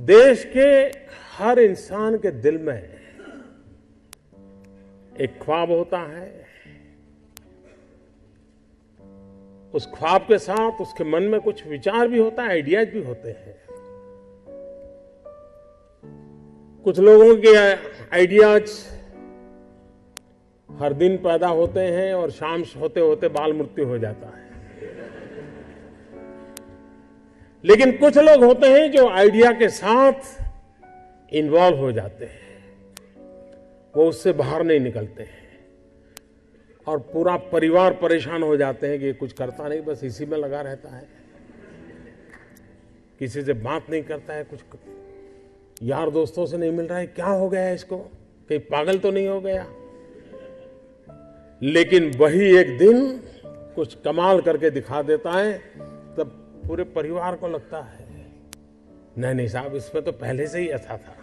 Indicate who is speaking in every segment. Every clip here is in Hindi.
Speaker 1: देश के हर इंसान के दिल में एक ख्वाब होता है। उस ख्वाब के साथ उसके मन में कुछ विचार भी होता है, आइडियाज भी होते हैं। कुछ लोगों के आइडियाज हर दिन पैदा होते हैं और शाम होते होते बाल मृत्यु हो जाता है। लेकिन कुछ लोग होते हैं जो आइडिया के साथ इन्वॉल्व हो जाते हैं, वो उससे बाहर नहीं निकलते हैं और पूरा परिवार परेशान हो जाते हैं कि ये कुछ करता नहीं, बस इसी में लगा रहता है, किसी से बात नहीं करता है, कुछ यार दोस्तों से नहीं मिल रहा है, क्या हो गया है इसको, कहीं पागल तो नहीं हो गया। लेकिन वही एक दिन कुछ कमाल करके दिखा देता है, तब पूरे परिवार को लगता है नहीं साहब, इसमें तो पहले से ही ऐसा था।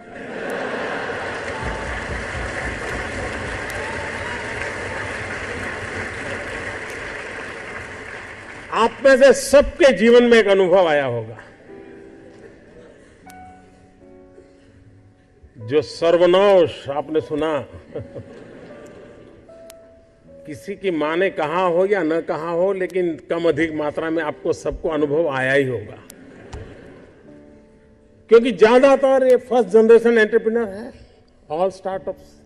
Speaker 1: आप में से सबके जीवन में एक अनुभव आया होगा, जो सर्वनाश आपने सुना किसी की मां ने कहा हो या न कहा हो, लेकिन कम अधिक मात्रा में आपको सबको अनुभव आया ही होगा, क्योंकि ज्यादातर ये फर्स्ट जनरेशन एंटरप्रेन्योर है, ऑल स्टार्टअप्स।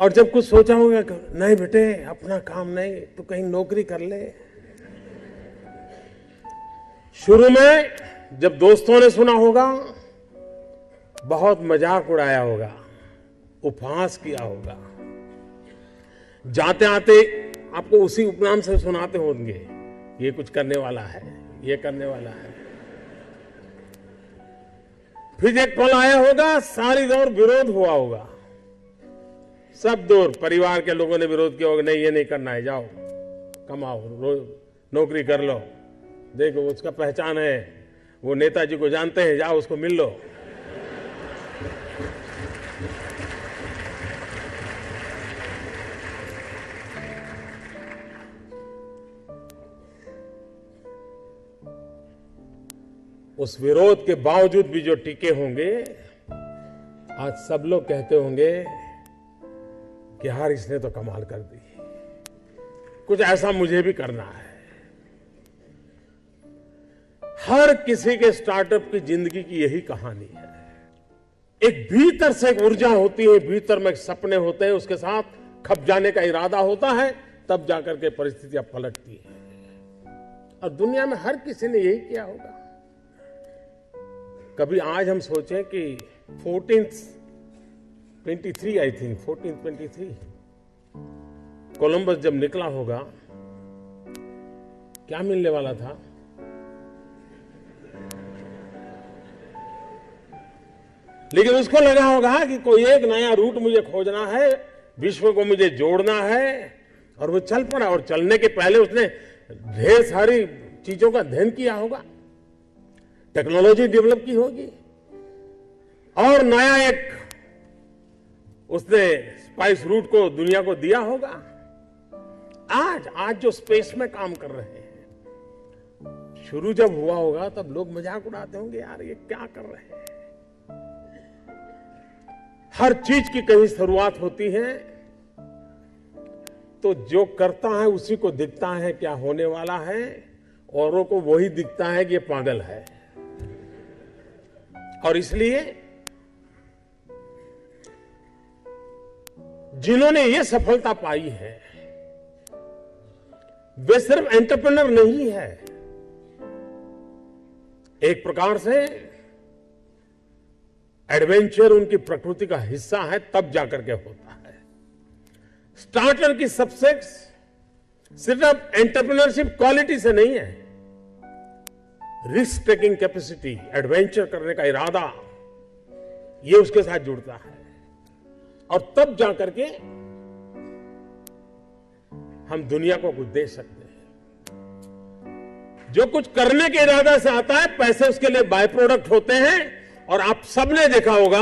Speaker 1: और जब कुछ सोचा होगा, नहीं बेटे अपना काम नहीं, तो कहीं नौकरी कर ले। शुरू में जब दोस्तों ने सुना होगा, बहुत मजाक उड़ाया होगा, उपहास किया होगा, जाते आते आपको उसी उपनाम से सुनाते होंगे, ये कुछ करने वाला है, ये करने वाला है। फिर एक पल आया होगा, सारी दौर विरोध हुआ होगा, सब दौर परिवार के लोगों ने विरोध किया होगा, नहीं ये नहीं करना है, जाओ कमाओ, नौकरी कर लो, देखो उसका पहचान है, वो नेताजी को जानते हैं, जाओ उसको मिल लो। उस विरोध के बावजूद भी जो टिके होंगे, आज सब लोग कहते होंगे कि यार इसने तो कमाल कर दी, कुछ ऐसा मुझे भी करना है। हर किसी के स्टार्टअप की जिंदगी की यही कहानी है। एक भीतर से एक ऊर्जा होती है, भीतर में सपने होते हैं, उसके साथ खप जाने का इरादा होता है, तब जाकर के परिस्थितियां पलटती हैं। और दुनिया में हर किसी ने यही किया होगा। कभी आज हम सोचें कि 1423 आई थिंक 1423 कोलंबस जब निकला होगा, क्या मिलने वाला था? लेकिन उसको लगा होगा कि कोई एक नया रूट मुझे खोजना है, विश्व को मुझे जोड़ना है, और वो चल पड़ा। और चलने के पहले उसने ढेर सारी चीजों का अध्ययन किया होगा, टेक्नोलॉजी डेवलप की होगी, और नया एक उसने स्पाइस रूट को दुनिया को दिया होगा। आज जो स्पेस में काम कर रहे हैं, शुरू जब हुआ होगा तब लोग मजाक उड़ाते होंगे, यार ये क्या कर रहे हैं। हर चीज की कहीं शुरुआत होती है, तो जो करता है उसी को दिखता है क्या होने वाला है, औरों को वही दिखता है कि ये पागल है। और इसलिए जिन्होंने ये सफलता पाई है, वे सिर्फ एंटरप्रेन्योर नहीं है, एक प्रकार से एडवेंचर उनकी प्रकृति का हिस्सा है, तब जाकर के होता है। स्टार्टर की सक्सेस सिर्फ एंटरप्रेन्योरशिप क्वालिटी से नहीं है, रिस्क टेकिंग कैपेसिटी, एडवेंचर करने का इरादा, ये उसके साथ जुड़ता है। और तब जाकर के हम दुनिया को कुछ दे सकते हैं। जो कुछ करने के इरादा से आता है, पैसे उसके लिए बाय प्रोडक्ट होते हैं। और आप सबने देखा होगा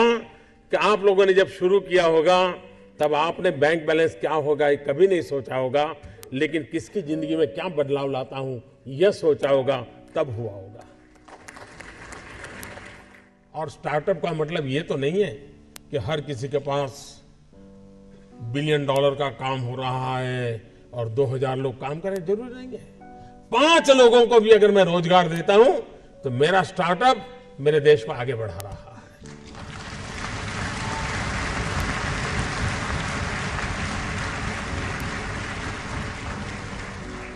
Speaker 1: कि आप लोगों ने जब शुरू किया होगा, तब आपने बैंक बैलेंस क्या होगा ये कभी नहीं सोचा होगा, लेकिन किसकी जिंदगी में क्या बदलाव लाता हूं यह सोचा होगा, तब हुआ होगा। और स्टार्टअप का मतलब ये तो नहीं है कि हर किसी के पास $1 बिलियन का काम हो रहा है और 2000 लोग काम करें, जरूरी नहीं है। 5 लोगों को भी अगर मैं रोजगार देता हूं तो मेरा स्टार्टअप मेरे देश को आगे बढ़ा रहा है।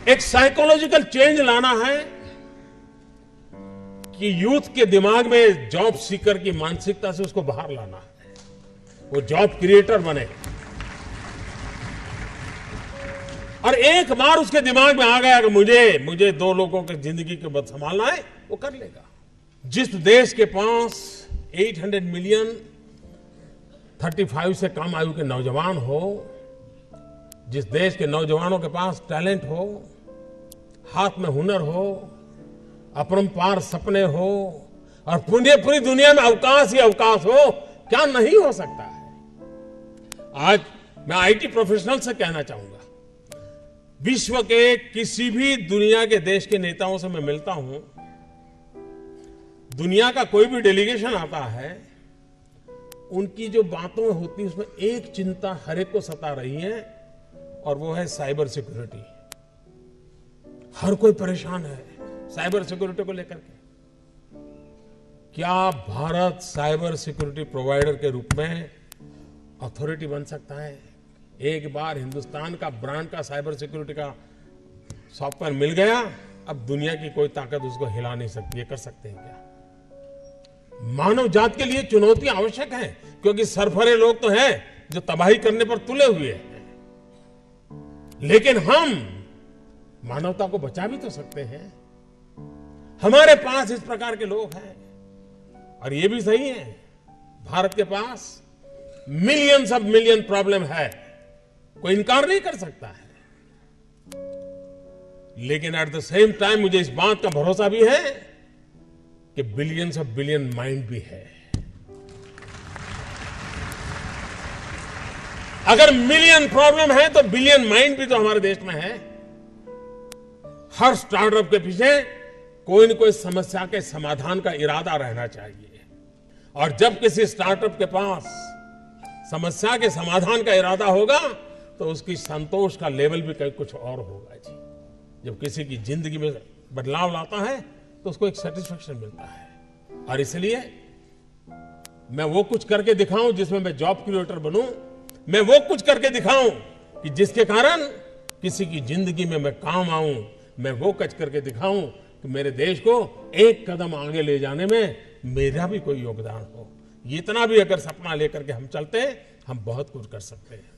Speaker 1: एक साइकोलॉजिकल चेंज लाना है कि यूथ के दिमाग में जॉब सीकर की मानसिकता से उसको बाहर लाना है, वो जॉब क्रिएटर बने। और एक बार उसके दिमाग में आ गया कि मुझे 2 लोगों की जिंदगी को बद संभालना है, वो कर लेगा। जिस देश के पास 800 मिलियन 35 से कम आयु के नौजवान हो, जिस देश के नौजवानों के पास टैलेंट हो, हाथ में हुनर हो, अपरंपार सपने हो और पूरी दुनिया में अवकाश ही अवकाश हो, क्या नहीं हो सकता है। आज मैं आईटी प्रोफेशनल से कहना चाहूंगा, विश्व के किसी भी दुनिया के देश के नेताओं से मैं मिलता हूं, दुनिया का कोई भी डेलीगेशन आता है, उनकी जो बातों होती है उसमें एक चिंता हर एक को सता रही है और वो है साइबर सिक्योरिटी। हर कोई परेशान है साइबर सिक्योरिटी को लेकर के। क्या भारत साइबर सिक्योरिटी प्रोवाइडर के रूप में अथॉरिटी बन सकता है? एक बार हिंदुस्तान का ब्रांड का साइबर सिक्योरिटी का सॉफ्टवेयर मिल गया, अब दुनिया की कोई ताकत उसको हिला नहीं सकती। ये कर सकते हैं क्या? मानव जात के लिए चुनौती आवश्यक है, क्योंकि सरफरे लोग तो हैं जो तबाही करने पर तुले हुए हैं, लेकिन हम मानवता को बचा भी तो सकते हैं। हमारे पास इस प्रकार के लोग हैं। और ये भी सही है, भारत के पास मिलियंस ऑफ मिलियन प्रॉब्लम है, कोई इनकार नहीं कर सकता है। लेकिन एट द सेम टाइम मुझे इस बात का भरोसा भी है कि बिलियंस ऑफ बिलियन माइंड भी है। अगर मिलियन प्रॉब्लम है तो बिलियन माइंड भी तो हमारे देश में है। हर स्टार्टअप के पीछे कोई न कोई समस्या के समाधान का इरादा रहना चाहिए, और जब किसी स्टार्टअप के पास समस्या के समाधान का इरादा होगा तो उसकी संतोष का लेवल भी कहीं कुछ और होगा जी। जब किसी की जिंदगी में बदलाव लाता है तो उसको एक सेटिस्फेक्शन मिलता है। और इसलिए मैं वो कुछ करके दिखाऊं जिसमें मैं जॉब क्रिएटर बनूं, मैं वो कुछ करके दिखाऊं कि जिसके कारण किसी की जिंदगी में मैं काम आऊं, मैं वो कुछ करके दिखाऊं कि मेरे देश को एक कदम आगे ले जाने में मेरा भी कोई योगदान हो। इतना भी अगर सपना लेकर के हम चलते हैं, हम बहुत कुछ कर सकते हैं।